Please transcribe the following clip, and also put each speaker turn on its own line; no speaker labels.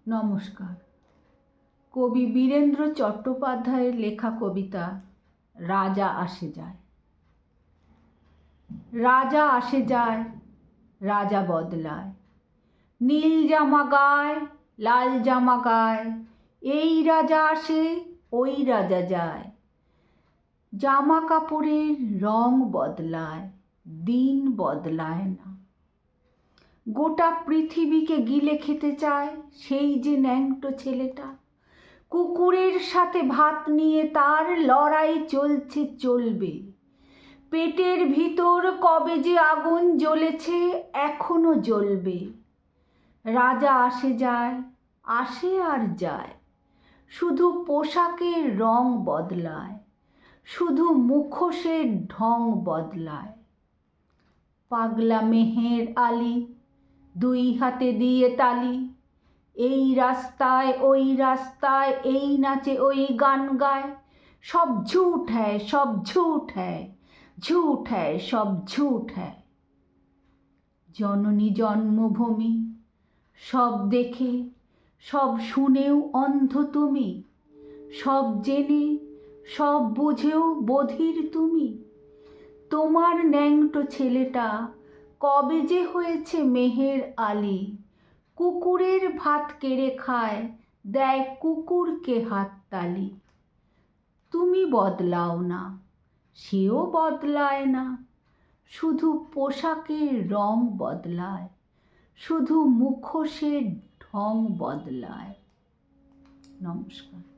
নমস্কার। কবি বীরেন্দ্র চট্টোপাধ্যায়ের লেখা কবিতা রাজা আসে যায়। রাজা আসে যায়, রাজা বদলায়, নীল জামা গায়, লাল জামা গায়, এই রাজা আসে, ওই রাজা যায়। জামা কাপড়ের রং বদলায়, দিন বদলায় না। গোটা পৃথিবীকে গিলে খেতে চায় সেই যে ন্যাংটো ছেলেটা। কুকুরের সাথে ভাত নিয়ে তার লড়াই চলছে, চলবে। পেটের ভিতর কবে যে আগুন জ্বলেছে, এখনো জ্বলবে। রাজা আসে যায়, আসে আর যায়, শুধু পোশাকের রং বদলায়, শুধু মুখোশের ঢং বদলায়। পাগলা মেহের আলী দুই হাতে দিয়ে তালি, এই রাস্তায় ওই রাস্তায়, এই নাচে ওই গান গায়। সব ঝুঠ হ্যায়, সব ঝুঠ হ্যায়, ঝুঠ হ্যায়, সব ঝুঠ হ্যায়। জননী জন্মভূমি সব দেখে, সব শুনেও অন্ধ তুমি, সব জেনে সব বুঝেও বধির তুমি। তোমার ন্যাংটো ছেলেটা কবে যে হয়েছে মেহের আলী। কুকুরের ভাত কেড়ে খায়, দেয় কুকুরকে হাততালি। তুমি বদলাও না, সেও বদলায় না, শুধু পোশাকের রং বদলায়, শুধু মুখোশের ঢং বদলায়। নমস্কার।